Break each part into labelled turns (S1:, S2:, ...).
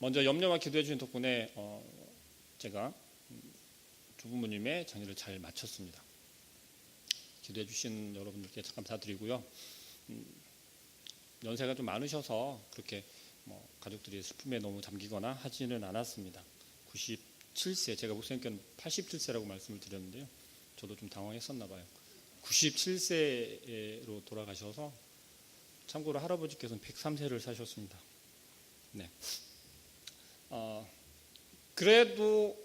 S1: 먼저 염려와 기도해 주신 덕분에 제가 두 부모님의 장례를 잘 마쳤습니다. 기도해 주신 여러분들께 감사드리고요. 연세가 좀 많으셔서 그렇게 가족들이 슬픔에 너무 잠기거나 하지는 않았습니다. 97세, 제가 목사님께는 87세라고 말씀을 드렸는데요. 저도 좀 당황했었나 봐요. 97세로 돌아가셔서, 참고로 할아버지께서는 103세를 사셨습니다. 네. 그래도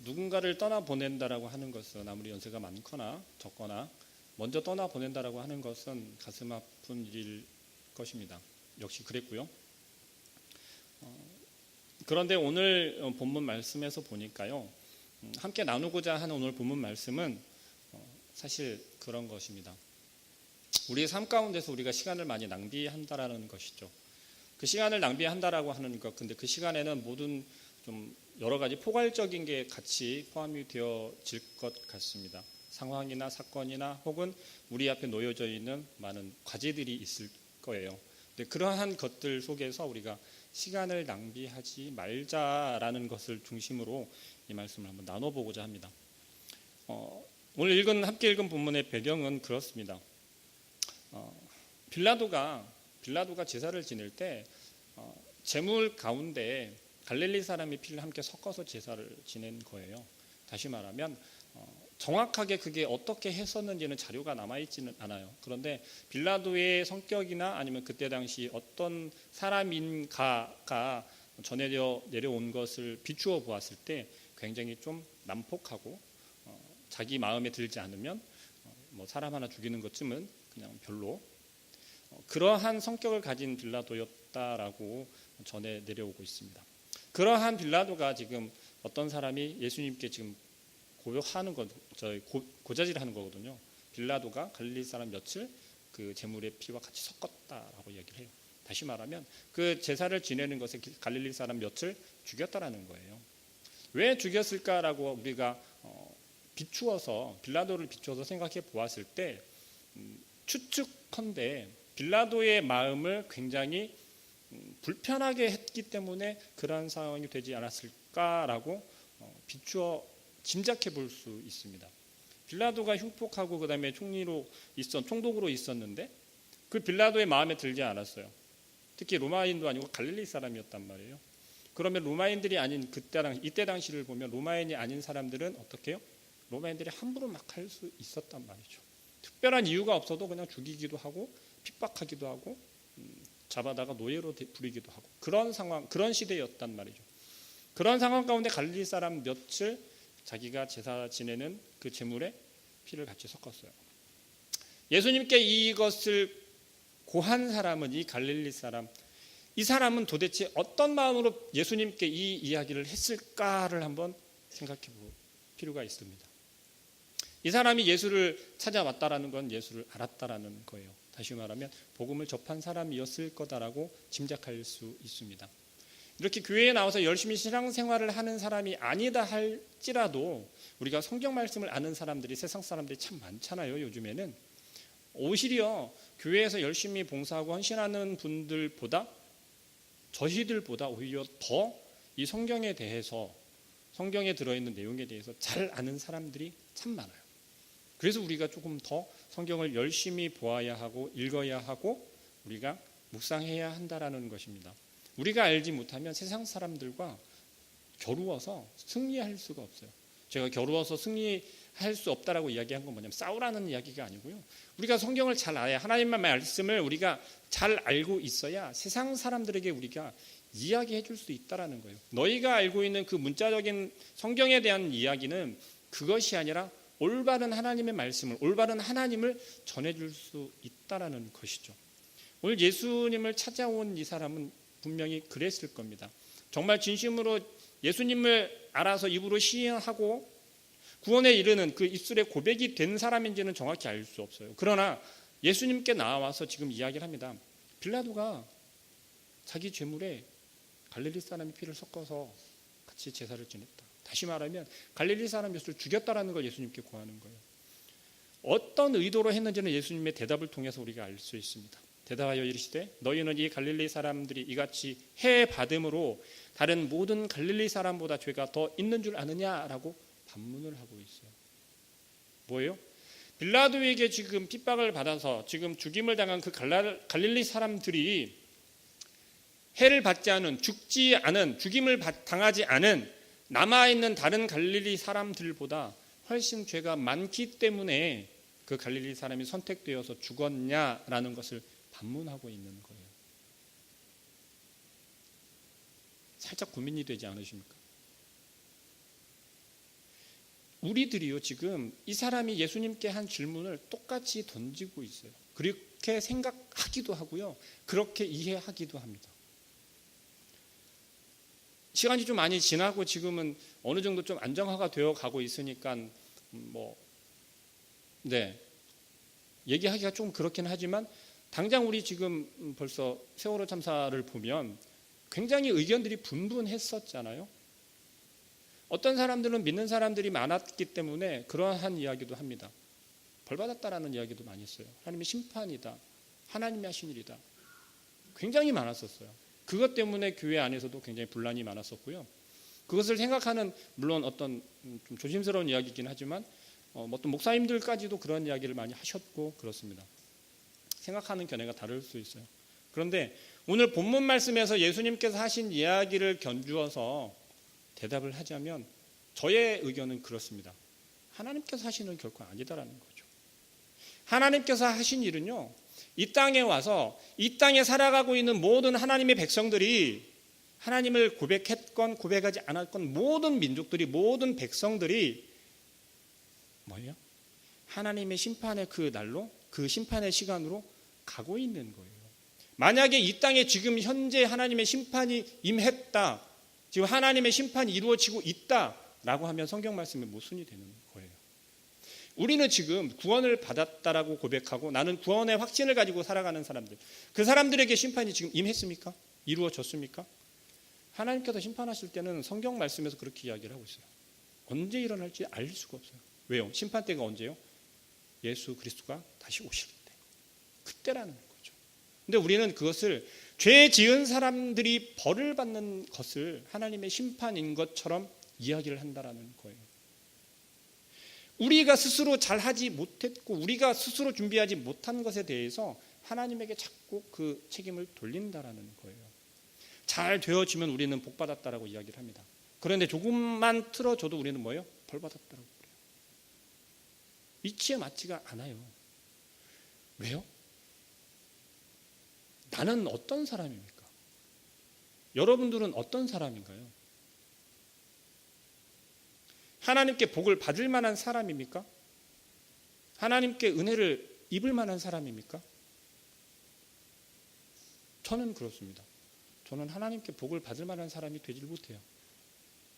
S1: 누군가를 떠나보낸다라고 하는 것은, 아무리 연세가 많거나 적거나 먼저 떠나보낸다라고 하는 것은 가슴 아픈 일일 것입니다. 역시 그랬고요. 그런데 오늘 본문 말씀에서 보니까요, 함께 나누고자 하는 오늘 본문 말씀은 사실 그런 것입니다. 우리의 삶 가운데서 우리가 시간을 많이 낭비한다라는 것이죠. 그 시간을 낭비한다라고 하는 것, 근데 그 시간에는 모든 좀 여러 가지 포괄적인 게 같이 포함이 되어질 것 같습니다. 상황이나 사건이나 혹은 우리 앞에 놓여져 있는 많은 과제들이 있을 거예요. 근데 그러한 것들 속에서 우리가 시간을 낭비하지 말자라는 것을 중심으로 이 말씀을 한번 나눠보고자 합니다. 오늘 함께 읽은 본문의 배경은 그렇습니다. 빌라도가 제사를 지낼 때 제물 가운데 갈릴리 사람의 피를 함께 섞어서 제사를 지낸 거예요. 다시 말하면 정확하게 그게 어떻게 했었는지는 자료가 남아있지는 않아요. 그런데 빌라도의 성격이나 아니면 그때 당시 어떤 사람인가가 전해져 내려온 것을 비추어 보았을 때 굉장히 좀 난폭하고 자기 마음에 들지 않으면 사람 하나 죽이는 것쯤은 그냥 별로, 그러한 성격을 가진 빌라도였다라고 전해 내려오고 있습니다. 그러한 빌라도가 지금 어떤 사람이 예수님께 지금 고자질하는 거거든요. 빌라도가 갈릴리 사람 며칠 그 제물의 피와 같이 섞었다라고 얘기를 해요. 다시 말하면 그 제사를 지내는 것에 갈릴리 사람 며칠 죽였다라는 거예요. 왜 죽였을까라고 우리가 빌라도를 비추어서 생각해 보았을 때 추측컨대 빌라도의 마음을 굉장히 불편하게 했기 때문에 그러한 상황이 되지 않았을까라고 비추어 짐작해 볼 수 있습니다. 빌라도가 흉폭하고 그 다음에 총독으로 있었는데 그 빌라도의 마음에 들지 않았어요. 특히 로마인도 아니고 갈릴리 사람이었단 말이에요. 그러면 로마인들이 아닌 이때 당시를 보면 로마인이 아닌 사람들은 어떻게 해요? 로마인들이 함부로 막 할 수 있었단 말이죠. 특별한 이유가 없어도 그냥 죽이기도 하고 핍박하기도 하고 잡아다가 노예로 부리기도 하고 그런 상황, 그런 시대였단 말이죠. 그런 상황 가운데 갈릴리 사람 며칠 자기가 제사 지내는 그 제물에 피를 같이 섞었어요. 예수님께 이것을 고한 사람은 이 갈릴리 사람, 이 사람은 도대체 어떤 마음으로 예수님께 이 이야기를 했을까를 한번 생각해 볼 필요가 있습니다. 이 사람이 예수를 찾아왔다라는 건 예수를 알았다라는 거예요. 다시 말하면 복음을 접한 사람이었을 거다라고 짐작할 수 있습니다. 이렇게 교회에 나와서 열심히 신앙생활을 하는 사람이 아니다 할지라도 우리가 성경 말씀을 아는 사람들이, 세상 사람들이 참 많잖아요. 요즘에는 오히려 교회에서 열심히 봉사하고 헌신하는 분들보다, 저희들보다 오히려 더 이 성경에 대해서, 성경에 들어있는 내용에 대해서 잘 아는 사람들이 참 많아요. 그래서 우리가 조금 더 성경을 열심히 보아야 하고 읽어야 하고 우리가 묵상해야 한다라는 것입니다. 우리가 알지 못하면 세상 사람들과 겨루어서 승리할 수가 없어요. 제가 겨루어서 승리할 수 없다라고 이야기한 건 뭐냐면 싸우라는 이야기가 아니고요. 우리가 성경을 잘 알아야, 하나님의 말씀을 우리가 잘 알고 있어야 세상 사람들에게 우리가 이야기해 줄 수 있다라는 거예요. 너희가 알고 있는 그 문자적인 성경에 대한 이야기는 그것이 아니라 올바른 하나님의 말씀을, 올바른 하나님을 전해줄 수 있다라는 것이죠. 오늘 예수님을 찾아온 이 사람은 분명히 그랬을 겁니다. 정말 진심으로 예수님을 알아서 입으로 시인하고 구원에 이르는 그 입술의 고백이 된 사람인지는 정확히 알 수 없어요. 그러나 예수님께 나와서 지금 이야기를 합니다. 빌라도가 자기 제물에 갈릴리 사람의 피를 섞어서 같이 제사를 지냈다. 다시 말하면 갈릴리 사람 예수를 죽였다라는 걸 예수님께 고하는 거예요. 어떤 의도로 했는지는 예수님의 대답을 통해서 우리가 알 수 있습니다. 대답하여 이르시되 너희는 이 갈릴리 사람들이 이같이 해 받음으로 다른 모든 갈릴리 사람보다 죄가 더 있는 줄 아느냐라고 반문을 하고 있어요. 뭐예요? 빌라도에게 지금 핍박을 받아서 지금 죽임을 당한 그 갈릴리 사람들이 해를 받지 않은, 죽지 않은, 죽임을 당하지 않은 남아있는 다른 갈릴리 사람들보다 훨씬 죄가 많기 때문에 그 갈릴리 사람이 선택되어서 죽었냐라는 것을 반문하고 있는 거예요. 살짝 고민이 되지 않으십니까? 우리들이요, 지금 이 사람이 예수님께 한 질문을 똑같이 던지고 있어요. 그렇게 생각하기도 하고요, 그렇게 이해하기도 합니다. 시간이 좀 많이 지나고 지금은 어느 정도 좀 안정화가 되어 가고 있으니까 얘기하기가 좀 그렇긴 하지만 당장 우리 지금 벌써 세월호 참사를 보면 굉장히 의견들이 분분했었잖아요. 어떤 사람들은 믿는 사람들이 많았기 때문에 그러한 이야기도 합니다. 벌받았다라는 이야기도 많이 했어요. 하나님의 심판이다, 하나님이 하신 일이다, 굉장히 많았었어요. 그것 때문에 교회 안에서도 굉장히 분란이 많았었고요. 그것을 생각하는, 물론 어떤 좀 조심스러운 이야기이긴 하지만 어떤 목사님들까지도 그런 이야기를 많이 하셨고 그렇습니다. 생각하는 견해가 다를 수 있어요. 그런데 오늘 본문 말씀에서 예수님께서 하신 이야기를 견주어서 대답을 하자면 저의 의견은 그렇습니다. 하나님께서 하시는 일은 결코 아니다라는 거죠. 하나님께서 하신 일은요, 이 땅에 와서 이 땅에 살아가고 있는 모든 하나님의 백성들이, 하나님을 고백했건 고백하지 않았건 모든 민족들이, 모든 백성들이 뭐예요? 하나님의 심판의 그 날로, 그 심판의 시간으로 가고 있는 거예요. 만약에 이 땅에 지금 현재 하나님의 심판이 임했다, 지금 하나님의 심판이 이루어지고 있다라고 하면 성경 말씀이 모순이 되는 거예요. 우리는 지금 구원을 받았다라고 고백하고 나는 구원의 확신을 가지고 살아가는 사람들, 그 사람들에게 심판이 지금 임했습니까? 이루어졌습니까? 하나님께서 심판하실 때는 성경 말씀에서 그렇게 이야기를 하고 있어요. 언제 일어날지 알 수가 없어요. 왜요? 심판 때가 언제요? 예수 그리스도가 다시 오실 때, 그때라는 거죠. 근데 우리는 그것을 죄 지은 사람들이 벌을 받는 것을 하나님의 심판인 것처럼 이야기를 한다라는 거예요. 우리가 스스로 잘하지 못했고 우리가 스스로 준비하지 못한 것에 대해서 하나님에게 자꾸 그 책임을 돌린다라는 거예요. 잘 되어지면 우리는 복 받았다라고 이야기를 합니다. 그런데 조금만 틀어줘도 우리는 뭐예요? 벌 받았다라고 그래요. 이치에 맞지가 않아요. 왜요? 나는 어떤 사람입니까? 여러분들은 어떤 사람인가요? 하나님께 복을 받을 만한 사람입니까? 하나님께 은혜를 입을 만한 사람입니까? 저는 그렇습니다. 저는 하나님께 복을 받을 만한 사람이 되지 못해요.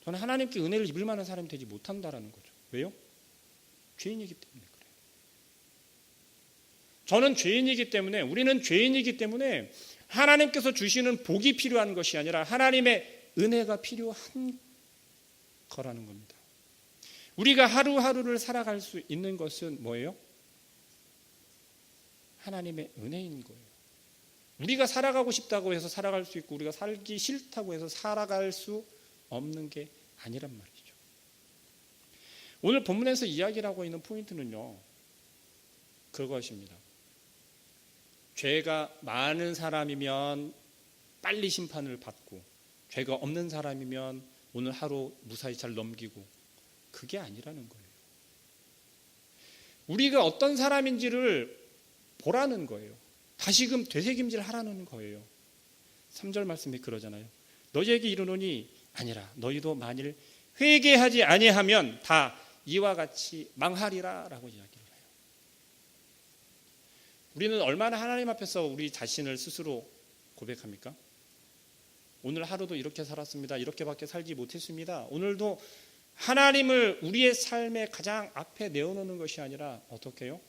S1: 저는 하나님께 은혜를 입을 만한 사람이 되지 못한다라는 거죠. 왜요? 죄인이기 때문에 그래요. 저는 죄인이기 때문에, 우리는 죄인이기 때문에 하나님께서 주시는 복이 필요한 것이 아니라 하나님의 은혜가 필요한 거라는 겁니다. 우리가 하루하루를 살아갈 수 있는 것은 뭐예요? 하나님의 은혜인 거예요. 우리가 살아가고 싶다고 해서 살아갈 수 있고 우리가 살기 싫다고 해서 살아갈 수 없는 게 아니란 말이죠. 오늘 본문에서 이야기를 하고 있는 포인트는요, 그것입니다. 죄가 많은 사람이면 빨리 심판을 받고 죄가 없는 사람이면 오늘 하루 무사히 잘 넘기고, 그게 아니라는 거예요. 우리가 어떤 사람인지를 보라는 거예요. 다시금 되새김질 하라는 거예요. 3절 말씀이 그러잖아요. 너희에게 이르노니 아니라 너희도 만일 회개하지 아니하면 다 이와 같이 망하리라 라고 이야기를 해요. 우리는 얼마나 하나님 앞에서 우리 자신을 스스로 고백합니까? 오늘 하루도 이렇게 살았습니다. 이렇게밖에 살지 못했습니다. 오늘도 하나님을 우리의 삶의 가장 앞에 내어놓는 것이 아니라 어떻게 해요?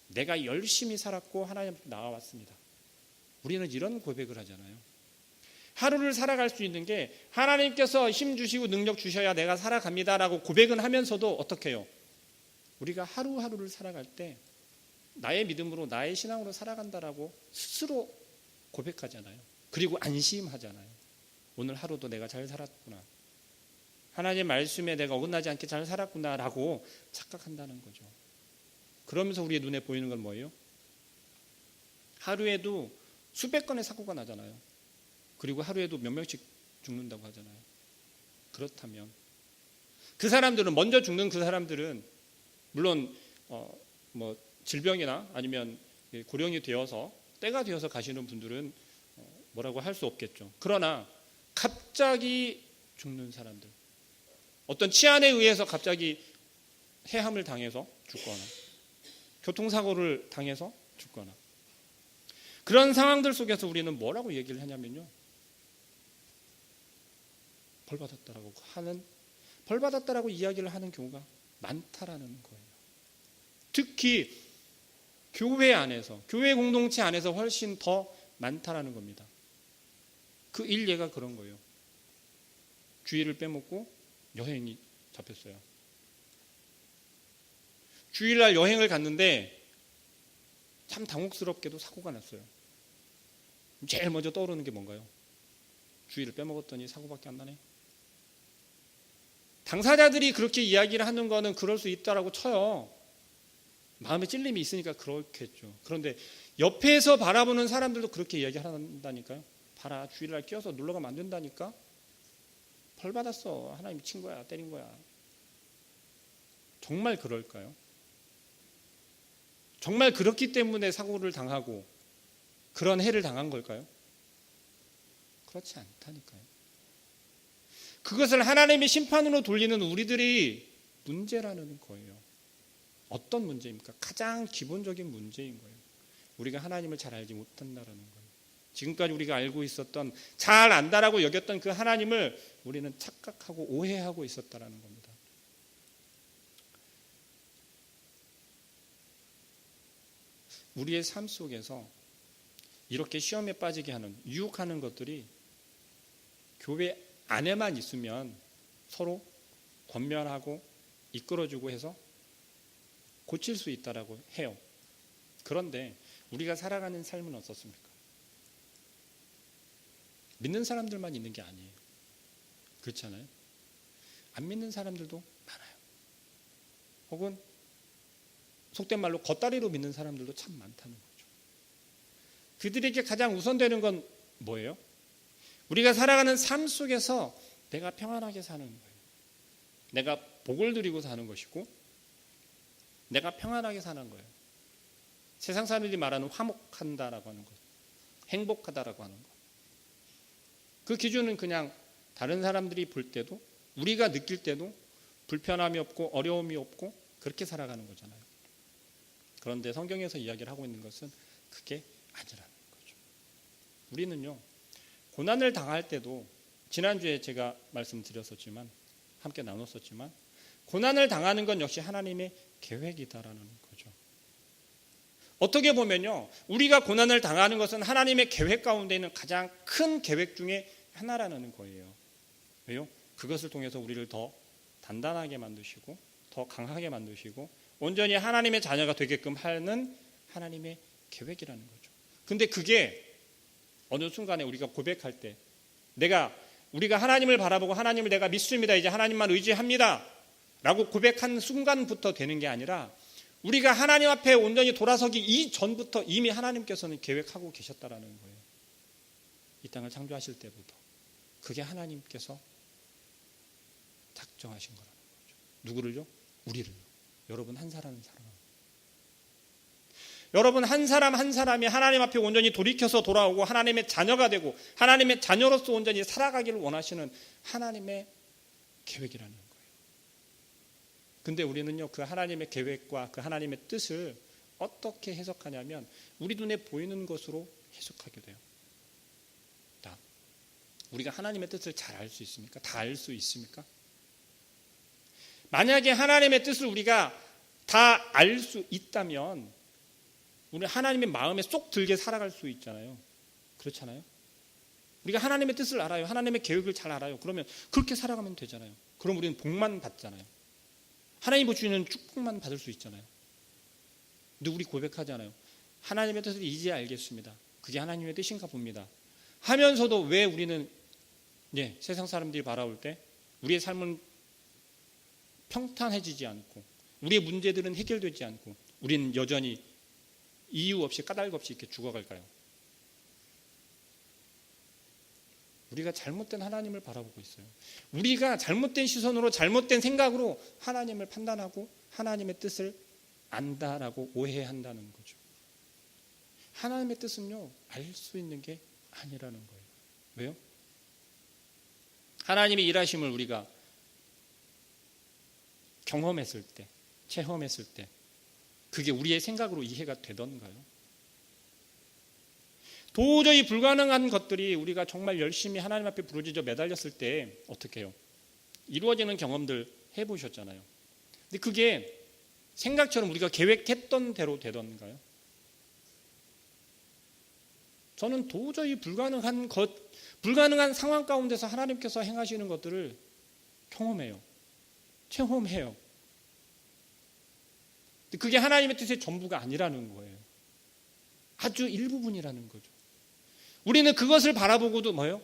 S1: 내가 열심히 살았고 하나님 앞에 나와왔습니다. 우리는 이런 고백을 하잖아요. 하루를 살아갈 수 있는 게 하나님께서 힘 주시고 능력 주셔야 내가 살아갑니다라고 고백은 하면서도 어떻게 해요? 우리가 하루하루를 살아갈 때 나의 믿음으로 나의 신앙으로 살아간다라고 스스로 고백하잖아요. 그리고 안심하잖아요. 오늘 하루도 내가 잘 살았구나. 하나님의 말씀에 내가 어긋나지 않게 잘 살았구나라고 착각한다는 거죠. 그러면서 우리의 눈에 보이는 건 뭐예요? 하루에도 수백 건의 사고가 나잖아요. 그리고 하루에도 몇 명씩 죽는다고 하잖아요. 그렇다면 그 사람들은, 먼저 죽는 그 사람들은 물론 질병이나 아니면 고령이 되어서 때가 되어서 가시는 분들은 뭐라고 할 수 없겠죠. 그러나 갑자기 죽는 사람들, 어떤 치안에 의해서 갑자기 해함을 당해서 죽거나 교통사고를 당해서 죽거나, 그런 상황들 속에서 우리는 뭐라고 얘기를 하냐면요, 벌받았다라고 이야기를 하는 경우가 많다라는 거예요. 특히 교회 안에서, 교회 공동체 안에서 훨씬 더 많다라는 겁니다. 그 일례가 그런 거예요. 주일을 빼먹고 여행이 잡혔어요. 주일날 여행을 갔는데 참 당혹스럽게도 사고가 났어요. 제일 먼저 떠오르는 게 뭔가요? 주일을 빼먹었더니 사고밖에 안 나네. 당사자들이 그렇게 이야기를 하는 거는 그럴 수 있다라고 쳐요. 마음에 찔림이 있으니까 그렇겠죠. 그런데 옆에서 바라보는 사람들도 그렇게 이야기한다니까요. 봐라, 주일날 끼어서 놀러가면 안 된다니까. 벌 받았어. 하나님이 친 거야, 때린 거야. 정말 그럴까요? 정말 그렇기 때문에 사고를 당하고 그런 해를 당한 걸까요? 그렇지 않다니까요. 그것을 하나님의 심판으로 돌리는 우리들이 문제라는 거예요. 어떤 문제입니까? 가장 기본적인 문제인 거예요. 우리가 하나님을 잘 알지 못한다라는 거예요. 지금까지 우리가 알고 있었던, 잘 안다라고 여겼던 그 하나님을 우리는 착각하고 오해하고 있었다라는 겁니다. 우리의 삶 속에서 이렇게 시험에 빠지게 하는, 유혹하는 것들이 교회 안에만 있으면 서로 권면하고 이끌어주고 해서 고칠 수 있다라고 해요. 그런데 우리가 살아가는 삶은 어떻습니까? 믿는 사람들만 있는 게 아니에요. 그렇지 않아요? 안 믿는 사람들도 많아요. 혹은 속된 말로 겉다리로 믿는 사람들도 참 많다는 거죠. 그들에게 가장 우선되는 건 뭐예요? 우리가 살아가는 삶 속에서 내가 평안하게 사는 거예요. 내가 복을 누리고 사는 것이고, 내가 평안하게 사는 거예요. 세상 사람들이 말하는 화목한다라고 하는 것, 행복하다라고 하는 것. 그 기준은 그냥 다른 사람들이 볼 때도, 우리가 느낄 때도 불편함이 없고 어려움이 없고 그렇게 살아가는 거잖아요. 그런데 성경에서 이야기를 하고 있는 것은 그게 아니라는 거죠. 우리는요, 고난을 당할 때도, 지난주에 제가 말씀드렸었지만, 함께 나눴었지만, 고난을 당하는 건 역시 하나님의 계획이다라는 거죠. 어떻게 보면요, 우리가 고난을 당하는 것은 하나님의 계획 가운데 있는 가장 큰 계획 중에 하나라는 거예요. 왜요? 그것을 통해서 우리를 더 단단하게 만드시고 더 강하게 만드시고 온전히 하나님의 자녀가 되게끔 하는 하나님의 계획이라는 거죠. 근데 그게 어느 순간에 우리가 고백할 때, 우리가 하나님을 바라보고 하나님을 내가 믿습니다, 이제 하나님만 의지합니다 라고 고백한 순간부터 되는 게 아니라, 우리가 하나님 앞에 온전히 돌아서기 이전부터 이미 하나님께서는 계획하고 계셨다라는 거예요. 이 땅을 창조하실 때부터. 그게 하나님께서 작정하신 거라는 거죠. 누구를요? 우리를요. 여러분 한 사람 한 사람. 여러분 한 사람 한 사람이 하나님 앞에 온전히 돌이켜서 돌아오고 하나님의 자녀가 되고 하나님의 자녀로서 온전히 살아가기를 원하시는 하나님의 계획이라는 거예요. 근데 우리는요, 그 하나님의 계획과 그 하나님의 뜻을 어떻게 해석하냐면 우리 눈에 보이는 것으로 해석하게 돼요. 우리가 하나님의 뜻을 잘 알 수 있습니까? 다 알 수 있습니까? 만약에 하나님의 뜻을 우리가 다 알 수 있다면 우리 하나님의 마음에 쏙 들게 살아갈 수 있잖아요. 그렇잖아요? 우리가 하나님의 뜻을 알아요. 하나님의 계획을 잘 알아요. 그러면 그렇게 살아가면 되잖아요. 그럼 우리는 복만 받잖아요. 하나님 주시는 축복만 받을 수 있잖아요. 근데 우리 고백하잖아요. 하나님의 뜻을 이제 알겠습니다. 그게 하나님의 뜻인가 봅니다. 하면서도 왜 우리는 세상 사람들이 바라볼 때 우리의 삶은 평탄해지지 않고 우리의 문제들은 해결되지 않고 우리는 여전히 이유 없이 까닭 없이 이렇게 죽어갈까요? 우리가 잘못된 하나님을 바라보고 있어요. 우리가 잘못된 시선으로 잘못된 생각으로 하나님을 판단하고 하나님의 뜻을 안다라고 오해한다는 거죠. 하나님의 뜻은요, 알 수 있는 게 아니라는 거예요. 왜요? 하나님의 일하심을 우리가 경험했을 때, 체험했을 때 그게 우리의 생각으로 이해가 되던가요? 도저히 불가능한 것들이 우리가 정말 열심히 하나님 앞에 부르짖어 매달렸을 때 어떻게 해요? 이루어지는 경험들 해보셨잖아요. 근데 그게 생각처럼 우리가 계획했던 대로 되던가요? 저는 도저히 불가능한 상황 가운데서 하나님께서 행하시는 것들을 경험해요. 체험해요. 그게 하나님의 뜻의 전부가 아니라는 거예요. 아주 일부분이라는 거죠. 우리는 그것을 바라보고도 뭐예요?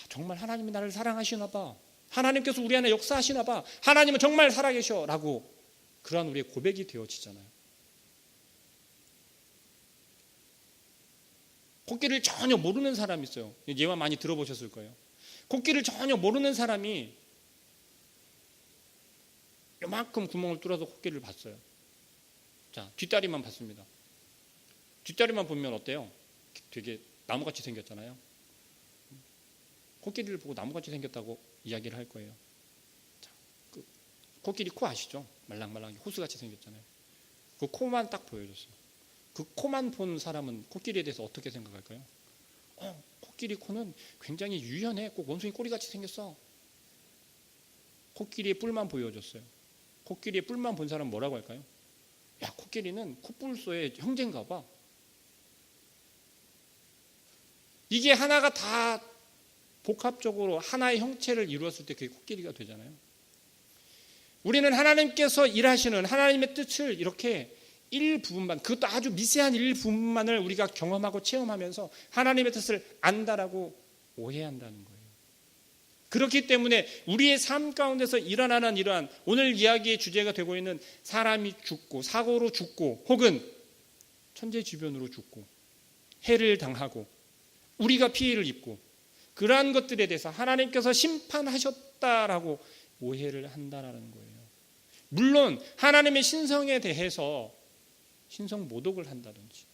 S1: 정말 하나님이 나를 사랑하시나 봐. 하나님께서 우리 안에 역사하시나 봐. 하나님은 정말 살아계셔 라고 그러한 우리의 고백이 되어지잖아요. 코끼리를 전혀 모르는 사람이 있어요. 예화 많이 들어보셨을 거예요. 코끼리를 전혀 모르는 사람이 요만큼 구멍을 뚫어서 코끼리를 봤어요. 자, 뒷다리만 봤습니다. 뒷다리만 보면 어때요? 되게 나무같이 생겼잖아요. 코끼리를 보고 나무같이 생겼다고 이야기를 할 거예요. 자, 그 코끼리 코 아시죠? 말랑말랑하게 호수같이 생겼잖아요. 그 코만 딱 보여줬어요. 그 코만 본 사람은 코끼리에 대해서 어떻게 생각할까요? 코끼리 코는 굉장히 유연해. 꼭 원숭이 꼬리같이 생겼어. 코끼리의 뿔만 보여줬어요. 코끼리의 뿔만 본 사람은 뭐라고 할까요? 야, 코끼리는 코뿔소의 형제인가 봐. 이게 하나가 다 복합적으로 하나의 형체를 이루었을 때 그게 코끼리가 되잖아요. 우리는 하나님께서 일하시는 하나님의 뜻을 이렇게 일부분만, 그것도 아주 미세한 일부분만을 우리가 경험하고 체험하면서 하나님의 뜻을 안다라고 오해한다는 거예요. 그렇기 때문에 우리의 삶 가운데서 일어나는 이러한 오늘 이야기의 주제가 되고 있는 사람이 죽고 사고로 죽고 혹은 천재지변으로 죽고 해를 당하고 우리가 피해를 입고 그러한 것들에 대해서 하나님께서 심판하셨다라고 오해를 한다라는 거예요. 물론 하나님의 신성에 대해서 신성 모독을 한다든지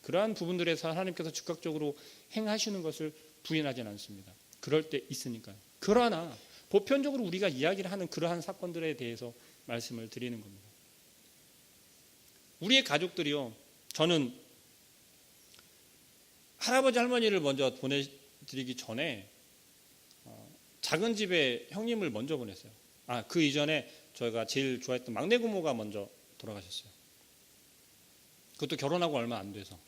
S1: 그러한 부분들에서 하나님께서 즉각적으로 행하시는 것을 부인하지는 않습니다. 그럴 때 있으니까요. 그러나 보편적으로 우리가 이야기를 하는 그러한 사건들에 대해서 말씀을 드리는 겁니다. 우리의 가족들이요, 저는 할아버지 할머니를 먼저 보내드리기 전에 작은 집에 형님을 먼저 보냈어요. 그 이전에 저희가 제일 좋아했던 막내 고모가 먼저 돌아가셨어요. 그것도 결혼하고 얼마 안 돼서.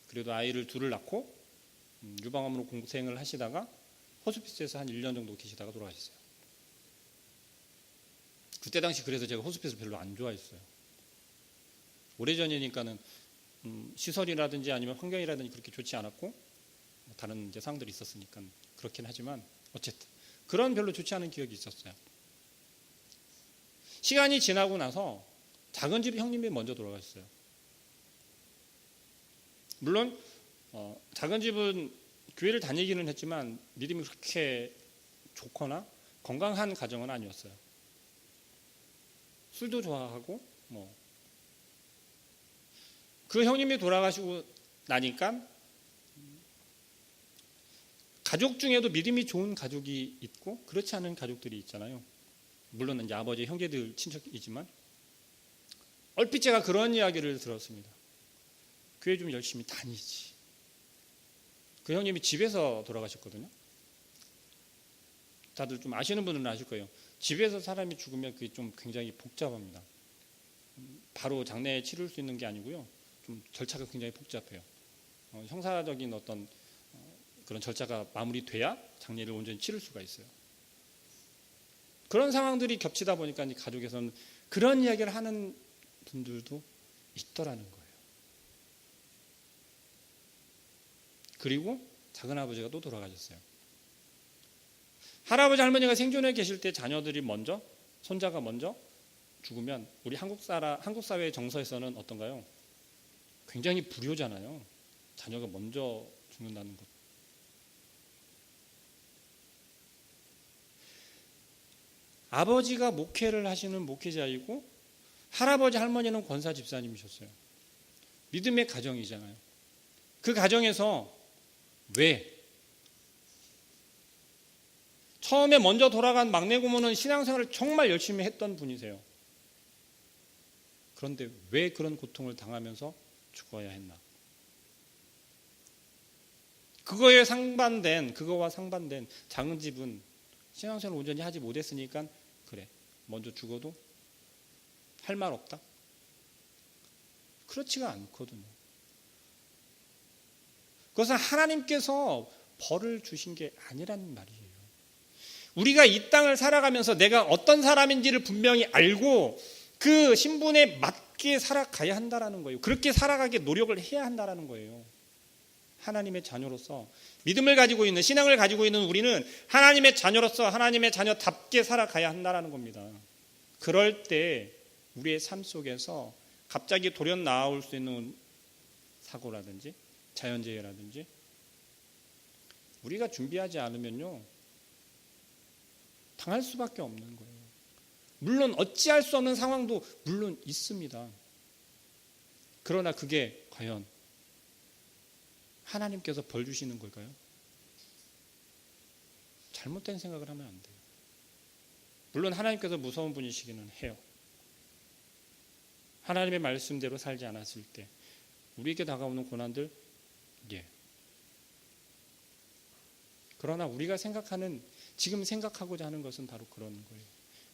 S1: 그래도 아이를 둘을 낳고 유방암으로 공생을 하시다가 호스피스에서 한 1년 정도 계시다가 돌아가셨어요. 그때 당시 그래서 제가 호스피스를 별로 안 좋아했어요. 오래전이니까는 시설이라든지 아니면 환경이라든지 그렇게 좋지 않았고 다른 이제 상황들이 있었으니까 그렇긴 하지만 어쨌든 그런 별로 좋지 않은 기억이 있었어요. 시간이 지나고 나서 작은 집 형님이 먼저 돌아가셨어요. 물론 작은 집은 교회를 다니기는 했지만 믿음이 그렇게 좋거나 건강한 가정은 아니었어요. 술도 좋아하고 그 형님이 돌아가시고 나니까 가족 중에도 믿음이 좋은 가족이 있고 그렇지 않은 가족들이 있잖아요. 물론 이제 아버지 형제들 친척이지만 얼핏 제가 그런 이야기를 들었습니다. 교회 좀 열심히 다니지. 그 형님이 집에서 돌아가셨거든요. 다들 좀 아시는 분들은 아실 거예요. 집에서 사람이 죽으면 그게 좀 굉장히 복잡합니다. 바로 장례에 치를 수 있는 게 아니고요. 좀 절차가 굉장히 복잡해요. 형사적인 어떤 그런 절차가 마무리돼야 장례를 온전히 치를 수가 있어요. 그런 상황들이 겹치다 보니까 가족에서는 그런 이야기를 하는 분들도 있더라는 거예요. 그리고 작은아버지가 또 돌아가셨어요. 할아버지 할머니가 생존해 계실 때 자녀들이 먼저, 손자가 먼저 죽으면 우리 한국 사회의 정서에서는 어떤가요? 굉장히 불효잖아요. 자녀가 먼저 죽는다는 것. 아버지가 목회를 하시는 목회자이고 할아버지 할머니는 권사 집사님이셨어요. 믿음의 가정이잖아요. 그 가정에서 왜 처음에 먼저 돌아간 막내 고모는 신앙생활을 정말 열심히 했던 분이세요. 그런데 왜 그런 고통을 당하면서 죽어야 했나? 그거와 상반된 작은 집은 신앙생활을 온전히 하지 못했으니까 그래, 먼저 죽어도 할 말 없다? 그렇지가 않거든요. 그것은 하나님께서 벌을 주신 게 아니란 말이에요. 우리가 이 땅을 살아가면서 내가 어떤 사람인지를 분명히 알고 그 신분에 맞게 살아가야 한다는 거예요. 그렇게 살아가게 노력을 해야 한다는 거예요. 하나님의 자녀로서 믿음을 가지고 있는, 신앙을 가지고 있는 우리는 하나님의 자녀로서 하나님의 자녀답게 살아가야 한다는 겁니다. 그럴 때 우리의 삶 속에서 갑자기 돌연 나올 수 있는 사고라든지 자연재해라든지 우리가 준비하지 않으면요 당할 수밖에 없는 거예요. 물론 어찌할 수 없는 상황도 물론 있습니다. 그러나 그게 과연 하나님께서 벌 주시는 걸까요? 잘못된 생각을 하면 안 돼요. 물론 하나님께서 무서운 분이시기는 해요. 하나님의 말씀대로 살지 않았을 때 우리에게 다가오는 고난들, 그러나 우리가 지금 생각하고자 하는 것은 바로 그런 거예요.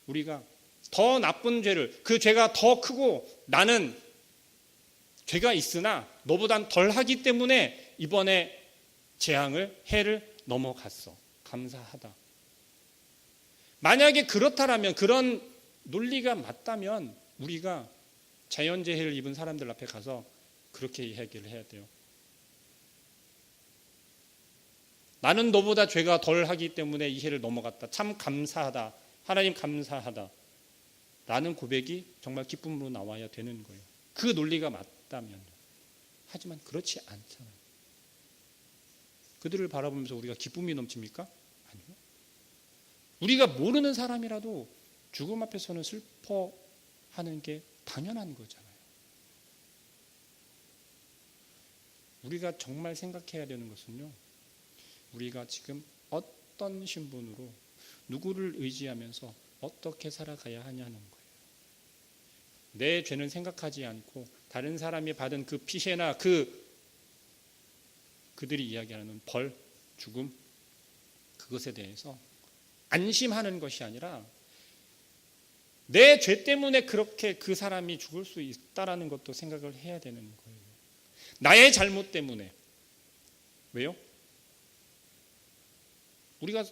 S1: 우리가 더 나쁜 죄를, 그 죄가 더 크고 나는 죄가 있으나 너보단 덜 하기 때문에 이번에 해를 넘어갔어. 감사하다. 만약에 그렇다라면, 그런 논리가 맞다면 우리가 자연재해를 입은 사람들 앞에 가서 그렇게 이야기를 해야 돼요. 나는 너보다 죄가 덜 하기 때문에 이 해를 넘어갔다. 참 감사하다. 하나님 감사하다. 라는 고백이 정말 기쁨으로 나와야 되는 거예요. 그 논리가 맞다면. 하지만 그렇지 않잖아요. 그들을 바라보면서 우리가 기쁨이 넘칩니까? 아니요. 우리가 모르는 사람이라도 죽음 앞에서는 슬퍼하는 게 당연한 거잖아요. 우리가 정말 생각해야 되는 것은요, 우리가 지금 어떤 신분으로 누구를 의지하면서 어떻게 살아가야 하냐는 거예요. 내 죄는 생각하지 않고 다른 사람이 받은 그 피해나 그들이 이야기하는 벌, 죽음, 그것에 대해서 안심하는 것이 아니라 내 죄 때문에 그렇게 그 사람이 죽을 수 있다라는 것도 생각을 해야 되는 거예요. 나의 잘못 때문에. 왜요? 우리가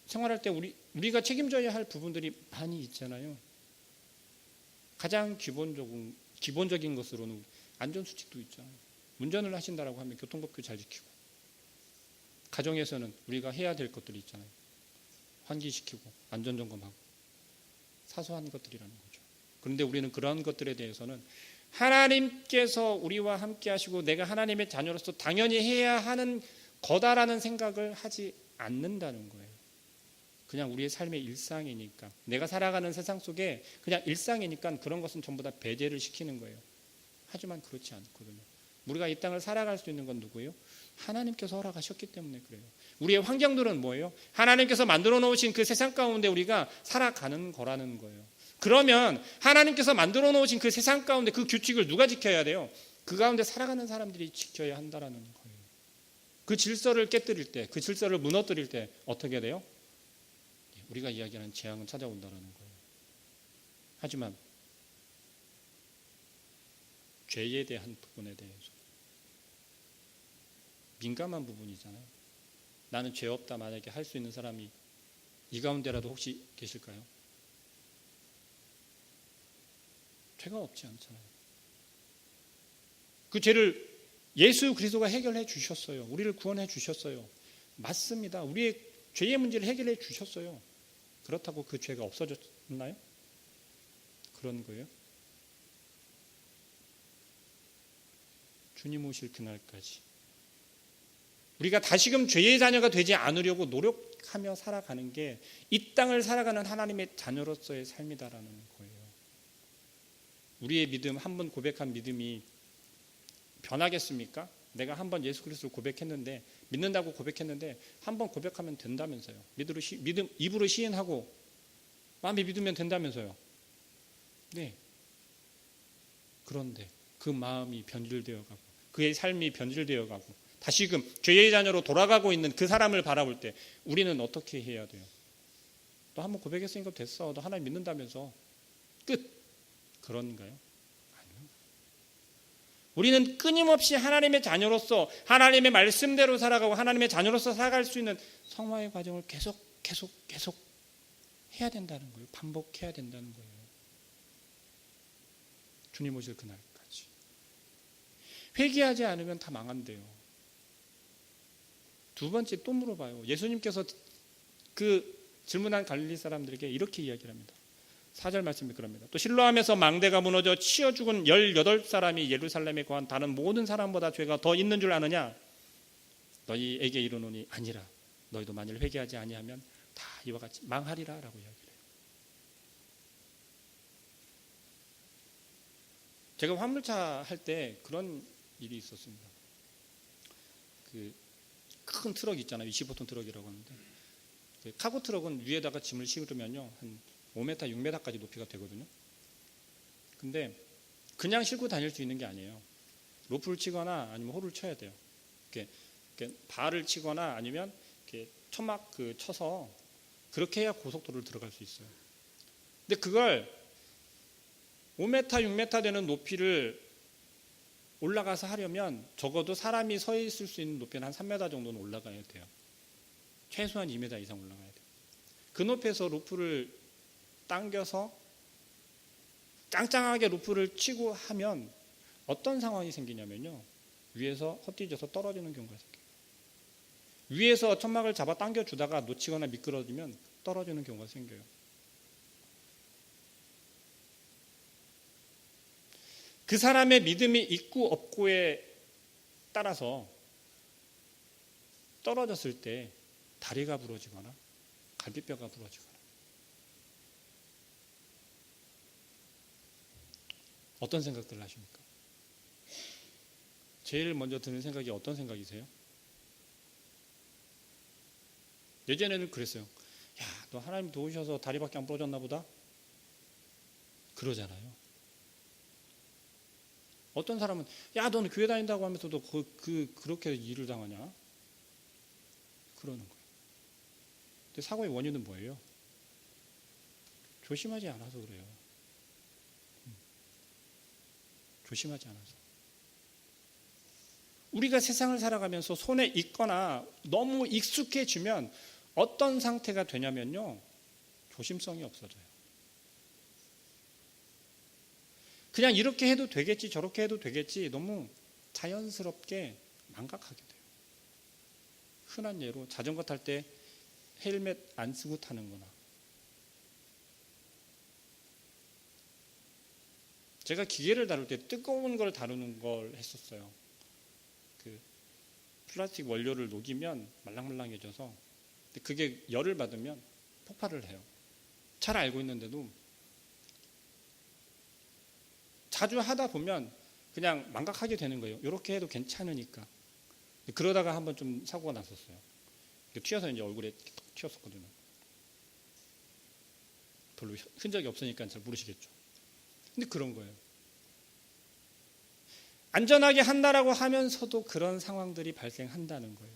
S1: 생활할 때 우리가 책임져야 할 부분들이 많이 있잖아요. 가장 기본적인 것으로는 안전수칙도 있잖아요. 운전을 하신다라고 하면 교통법규 잘 지키고, 가정에서는 우리가 해야 될 것들이 있잖아요. 환기시키고 안전점검하고, 사소한 것들이라는 거죠. 그런데 우리는 그런 것들에 대해서는 하나님께서 우리와 함께 하시고 내가 하나님의 자녀로서 당연히 해야 하는 거다라는 생각을 하지 않는다는 거예요. 그냥 우리의 삶의 일상이니까, 내가 살아가는 세상 속에 그냥 일상이니까 그런 것은 전부 다 배제를 시키는 거예요. 하지만 그렇지 않거든요. 우리가 이 땅을 살아갈 수 있는 건 누구예요? 하나님께서 허락하셨기 때문에 그래요. 우리의 환경들은 뭐예요? 하나님께서 만들어 놓으신 그 세상 가운데 우리가 살아가는 거라는 거예요. 그러면 하나님께서 만들어 놓으신 그 세상 가운데 그 규칙을 누가 지켜야 돼요? 그 가운데 살아가는 사람들이 지켜야 한다라는 거예요. 그 질서를 깨뜨릴 때, 그 질서를 무너뜨릴 때 어떻게 돼요? 우리가 이야기하는 재앙은 찾아온다라는 거예요. 하지만 죄에 대한 부분에 대해서 민감한 부분이잖아요. 나는 죄 없다 만약에 할 수 있는 사람이 이 가운데라도 혹시 계실까요? 죄가 없지 않잖아요. 그 죄를 예수 그리스도가 해결해 주셨어요. 우리를 구원해 주셨어요. 맞습니다. 우리의 죄의 문제를 해결해 주셨어요. 그렇다고 그 죄가 없어졌나요? 그런 거예요. 주님 오실 그날까지 우리가 다시금 죄의 자녀가 되지 않으려고 노력하며 살아가는 게 이 땅을 살아가는 하나님의 자녀로서의 삶이다라는 거예요. 우리의 믿음, 한 번 고백한 믿음이 변하겠습니까? 내가 한 번 예수 그리스도를 고백했는데, 믿는다고 고백했는데 한 번 고백하면 된다면서요. 입으로 시인하고 마음에 믿으면 된다면서요. 네. 그런데 그 마음이 변질되어 가고 그의 삶이 변질되어 가고 다시금 죄의 자녀로 돌아가고 있는 그 사람을 바라볼 때 우리는 어떻게 해야 돼요? 너 한 번 고백했으니까 됐어. 너 하나님 믿는다면서 끝. 그런가요? 아니요. 우리는 끊임없이 하나님의 자녀로서 하나님의 말씀대로 살아가고 하나님의 자녀로서 살아갈 수 있는 성화의 과정을 계속 해야 된다는 거예요. 반복해야 된다는 거예요. 주님 오실 그날까지. 회개하지 않으면 다 망한대요. 두 번째 또 물어봐요. 예수님께서 그 질문한 갈릴리 사람들에게 이렇게 이야기를 합니다. 4절 말씀이 그럽니다. 또 실로암에서 망대가 무너져 치어 죽은 18사람이 예루살렘에 거한 다른 모든 사람보다 죄가 더 있는 줄 아느냐? 너희에게 이르노니 아니라 너희도 만일 회개하지 아니하면 다 이와 같이 망하리라 라고 이야기해요. 제가 화물차 할 때 그런 일이 있었습니다. 그 큰 트럭 있잖아요. 25톤 트럭이라고 하는데 카고 트럭은 위에다가 짐을 실으면요 한 5m, 6m까지 높이가 되거든요. 근데 그냥 싣고 다닐 수 있는 게 아니에요. 로프를 치거나 아니면 호를 쳐야 돼요. 이렇게 발을 치거나 아니면 이렇게 천막 쳐서 그렇게 해야 고속도로를 들어갈 수 있어요. 근데 그걸 5m, 6m 되는 높이를 올라가서 하려면 적어도 사람이 서 있을 수 있는 높이는 한 3m 정도는 올라가야 돼요. 최소한 2m 이상 올라가야 돼요. 그 높이에서 로프를 당겨서 짱짱하게 로프를 치고 하면 어떤 상황이 생기냐면요. 위에서 헛디뎌서 떨어지는 경우가 생겨요. 위에서 천막을 잡아 당겨주다가 놓치거나 미끄러지면 떨어지는 경우가 생겨요. 그 사람의 믿음이 있고 없고에 따라서 떨어졌을 때 다리가 부러지거나 갈비뼈가 부러지거나 어떤 생각들을 하십니까? 제일 먼저 드는 생각이 어떤 생각이세요? 예전에는 그랬어요. 야, 너 하나님 도우셔서 다리밖에 안 부러졌나 보다? 그러잖아요. 어떤 사람은 야, 너는 교회 다닌다고 하면서도 그렇게 일을 당하냐? 그러는 거예요. 근데 사고의 원인은 뭐예요? 조심하지 않아서 그래요. 조심하지 않아서. 우리가 세상을 살아가면서 손에 익거나 너무 익숙해지면 어떤 상태가 되냐면요. 조심성이 없어져요. 그냥 이렇게 해도 되겠지 저렇게 해도 되겠지 너무 자연스럽게 망각하게 돼요. 흔한 예로 자전거 탈 때 헬멧 안 쓰고 타는 거나 제가 기계를 다룰 때 뜨거운 걸 다루는 걸 했었어요. 그 플라스틱 원료를 녹이면 말랑말랑해져서 그게 열을 받으면 폭발을 해요. 잘 알고 있는데도 자주 하다 보면 그냥 망각하게 되는 거예요. 이렇게 해도 괜찮으니까. 그러다가 한번 좀 사고가 났었어요. 튀어서 이제 얼굴에 탁 튀었었거든요. 별로 흔적이 없으니까 잘 모르시겠죠. 근데 그런 거예요. 안전하게 한다라고 하면서도 그런 상황들이 발생한다는 거예요.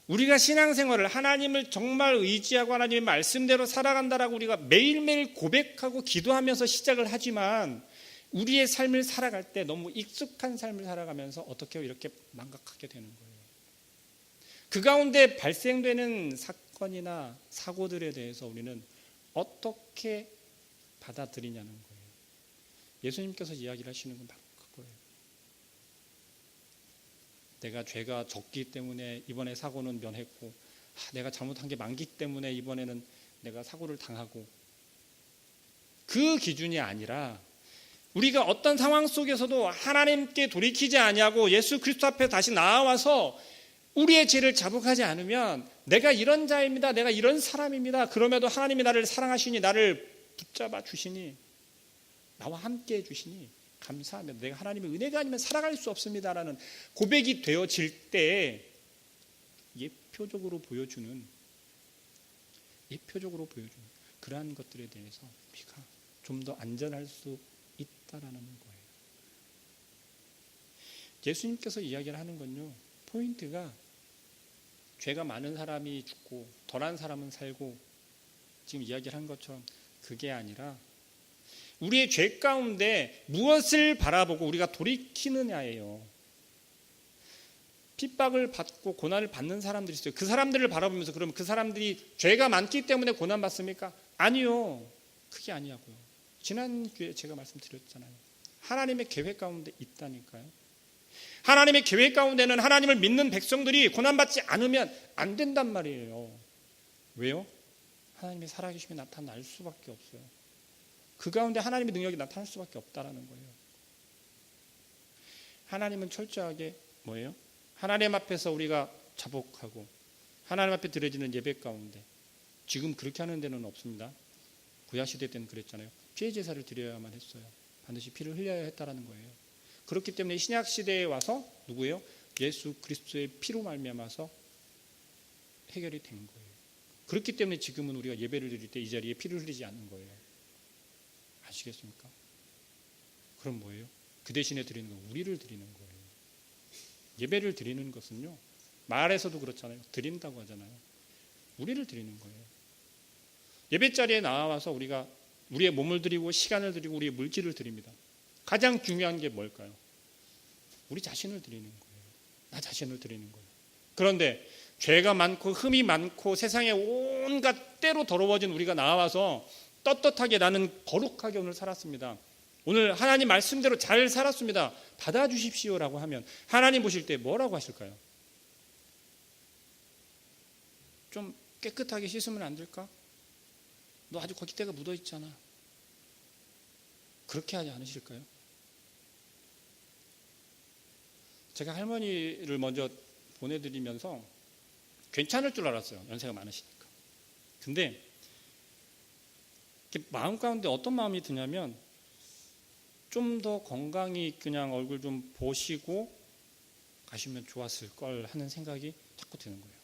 S1: 우리가 신앙생활을 하나님을 정말 의지하고 하나님의 말씀대로 살아간다라고 우리가 매일매일 고백하고 기도하면서 시작을 하지만 우리의 삶을 살아갈 때 너무 익숙한 삶을 살아가면서 어떻게 이렇게 망각하게 되는 거예요. 그 가운데 발생되는 사건이나 사고들에 대해서 우리는 어떻게 받아들이냐는 거예요. 예수님께서 이야기를 하시는 건 바로 그거예요. 내가 죄가 적기 때문에 이번에 사고는 면했고, 내가 잘못한 게 많기 때문에 이번에는 내가 사고를 당하고, 그 기준이 아니라 우리가 어떤 상황 속에서도 하나님께 돌이키지 아니하고 예수 그리스도 앞에 다시 나와서 우리의 죄를 자복하지 않으면 내가 이런 자입니다, 내가 이런 사람입니다, 그럼에도 하나님이 나를 사랑하시니 나를 붙잡아 주시니 나와 함께 해주시니 감사합니다, 내가 하나님의 은혜가 아니면 살아갈 수 없습니다라는 고백이 되어질 때 예표적으로 보여주는 그러한 것들에 대해서 우리가 좀 더 안전할 수 있다라는 거예요. 예수님께서 이야기를 하는 건요, 포인트가 죄가 많은 사람이 죽고 덜한 사람은 살고 지금 이야기를 한 것처럼 그게 아니라 우리의 죄 가운데 무엇을 바라보고 우리가 돌이키느냐예요. 핍박을 받고 고난을 받는 사람들이 있어요. 그 사람들을 바라보면서 그러면 그 사람들이 죄가 많기 때문에 고난받습니까? 아니요. 그게 아니라고요. 지난 주에 제가 말씀드렸잖아요. 하나님의 계획 가운데 있다니까요. 하나님의 계획 가운데는 하나님을 믿는 백성들이 고난받지 않으면 안 된단 말이에요. 왜요? 하나님의 살아계심이 나타날 수밖에 없어요. 그 가운데 하나님의 능력이 나타날 수밖에 없다라는 거예요. 하나님은 철저하게 뭐예요? 하나님 앞에서 우리가 자복하고 하나님 앞에 드려지는 예배 가운데, 지금 그렇게 하는 데는 없습니다. 구약시대 때는 그랬잖아요. 피해 제사를 드려야만 했어요. 반드시 피를 흘려야 했다라는 거예요. 그렇기 때문에 신약시대에 와서 누구예요? 예수 그리스도의 피로 말미암아서 해결이 된 거예요. 그렇기 때문에 지금은 우리가 예배를 드릴 때 이 자리에 피를 흘리지 않는 거예요. 아시겠습니까? 그럼 뭐예요? 그 대신에 드리는 건 우리를 드리는 거예요. 예배를 드리는 것은요, 말에서도 그렇잖아요. 드린다고 하잖아요. 우리를 드리는 거예요. 예배 자리에 나와서 우리가 우리의 몸을 드리고 시간을 드리고 우리의 물질을 드립니다. 가장 중요한 게 뭘까요? 우리 자신을 드리는 거예요. 나 자신을 드리는 거예요. 그런데 죄가 많고 흠이 많고 세상에 온갖 때로 더러워진 우리가 나와서 떳떳하게 나는 거룩하게 오늘 살았습니다, 오늘 하나님 말씀대로 잘 살았습니다, 받아주십시오라고 하면 하나님 보실 때 뭐라고 하실까요? 좀 깨끗하게 씻으면 안 될까? 너 아주 거기 때가 묻어 있잖아. 그렇게 하지 않으실까요? 제가 할머니를 먼저 보내드리면서 괜찮을 줄 알았어요. 연세가 많으시니까. 근데 마음 가운데 어떤 마음이 드냐면 좀 더 건강히 그냥 얼굴 좀 보시고 가시면 좋았을 걸 하는 생각이 자꾸 드는 거예요.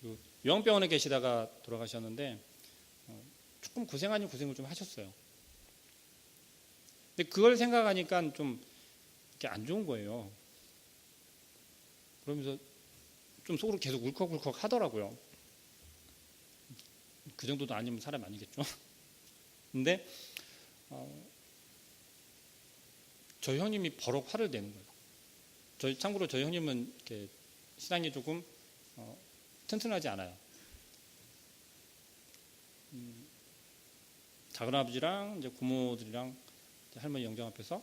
S1: 그 요양병원에 계시다가 돌아가셨는데 조금 고생 아닌 고생을 좀 하셨어요. 근데 그걸 생각하니까 좀 이렇게 안 좋은 거예요. 그러면서 좀 속으로 계속 울컥울컥 하더라고요. 그 정도도 아니면 사람 아니겠죠. 근데 저희 형님이 버럭 화를 내는 거예요. 참고로 저희 형님은 이렇게 신앙이 조금 튼튼하지 않아요. 작은아버지랑 이제 고모들이랑 이제 할머니 영정 앞에서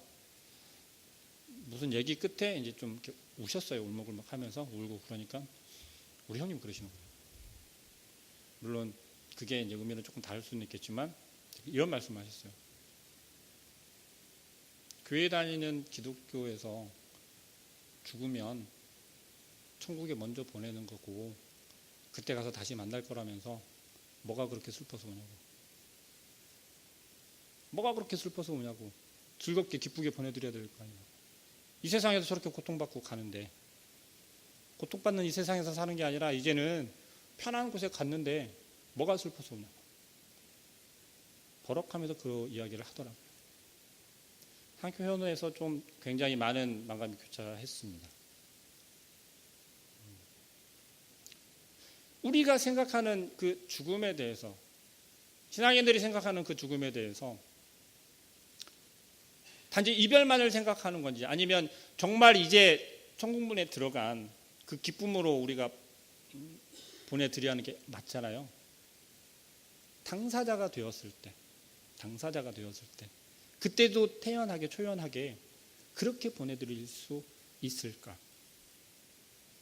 S1: 무슨 얘기 끝에 이제 좀 이렇게 우셨어요. 울먹울먹 하면서 울고 그러니까 우리 형님 그러시는 거예요. 물론 그게 이제 의미는 조금 다를 수는 있겠지만 이런 말씀하셨어요. 교회 다니는 기독교에서 죽으면 천국에 먼저 보내는 거고 그때 가서 다시 만날 거라면서 뭐가 그렇게 슬퍼서 오냐고. 뭐가 그렇게 슬퍼서 오냐고. 즐겁게 기쁘게 보내드려야 될 거 아니에요. 이 세상에서 저렇게 고통받고 가는데, 고통받는 이 세상에서 사는 게 아니라 이제는 편한 곳에 갔는데 뭐가 슬퍼서 오냐고. 버럭하면서 그 이야기를 하더라고요. 한교 현우에서 좀 굉장히 많은 만감이 교차했습니다. 우리가 생각하는 그 죽음에 대해서, 신앙인들이 생각하는 그 죽음에 대해서 단지 이별만을 생각하는 건지, 아니면 정말 이제 천국문에 들어간 그 기쁨으로 우리가 보내드려야 하는 게 맞잖아요. 당사자가 되었을 때 그때도 태연하게 초연하게 그렇게 보내드릴 수 있을까?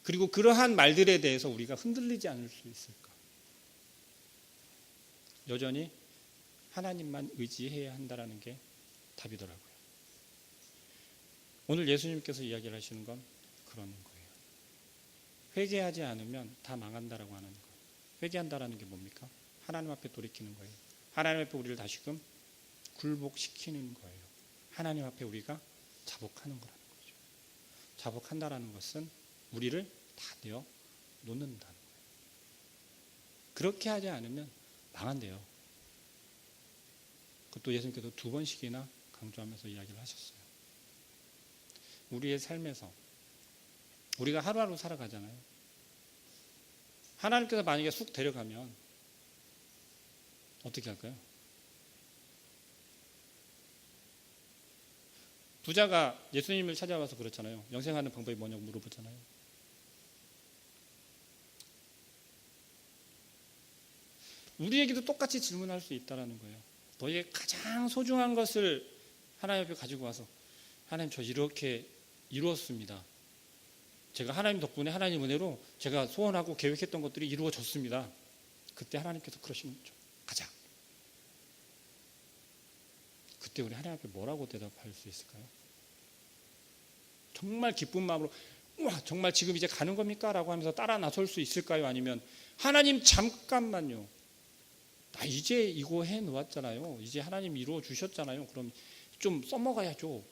S1: 그리고 그러한 말들에 대해서 우리가 흔들리지 않을 수 있을까? 여전히 하나님만 의지해야 한다는 게 답이더라고요. 오늘 예수님께서 이야기를 하시는 건 그런 거예요. 회개하지 않으면 다 망한다라고 하는 거. 회개한다라는 게 뭡니까? 하나님 앞에 돌이키는 거예요. 하나님 앞에 우리를 다시금 굴복시키는 거예요. 하나님 앞에 우리가 자복하는 거라는 거죠. 자복한다라는 것은 우리를 다 내어 놓는다는 거예요. 그렇게 하지 않으면 망한대요. 그것도 예수님께서 2번씩이나 강조하면서 이야기를 하셨어요. 우리의 삶에서 우리가 하루하루 살아가잖아요. 하나님께서 만약에 쑥 데려가면 어떻게 할까요? 부자가 예수님을 찾아와서 그렇잖아요. 영생하는 방법이 뭐냐고 물어보잖아요. 우리에게도 똑같이 질문할 수 있다는 거예요. 너의 가장 소중한 것을 하나님 앞에 가지고 와서 하나님 저 이렇게 이루었습니다. 제가 하나님 덕분에 하나님 은혜로 제가 소원하고 계획했던 것들이 이루어졌습니다. 그때 하나님께서 그러시는 거죠. 가자. 그때 우리 하나님 앞에 뭐라고 대답할 수 있을까요? 정말 기쁜 마음으로 우와 정말 지금 이제 가는 겁니까? 라고 하면서 따라 나설 수 있을까요? 아니면 하나님 잠깐만요. 나 이제 이거 해놓았잖아요. 이제 하나님 이루어 주셨잖아요. 그럼 좀 써먹어야죠.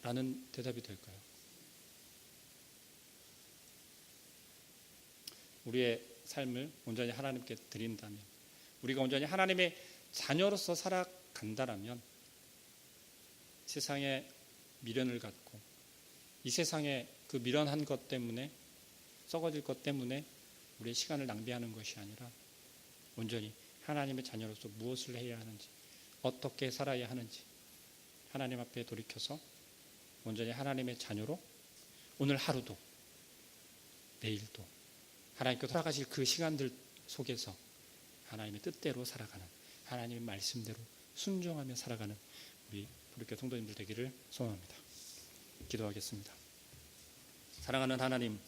S1: 라는 대답이 될까요? 우리의 삶을 온전히 하나님께 드린다면, 우리가 온전히 하나님의 자녀로서 살아간다라면 세상에 미련을 갖고 이 세상에 그 미련한 것 때문에 썩어질 것 때문에 우리의 시간을 낭비하는 것이 아니라 온전히 하나님의 자녀로서 무엇을 해야 하는지, 어떻게 살아야 하는지 하나님 앞에 돌이켜서 온전히 하나님의 자녀로 오늘 하루도 내일도 하나님께서 살아가실 그 시간들 속에서 하나님의 뜻대로 살아가는, 하나님의 말씀대로 순종하며 살아가는 우리 부르교 성도님들 되기를 소원합니다. 기도하겠습니다. 사랑하는 하나님,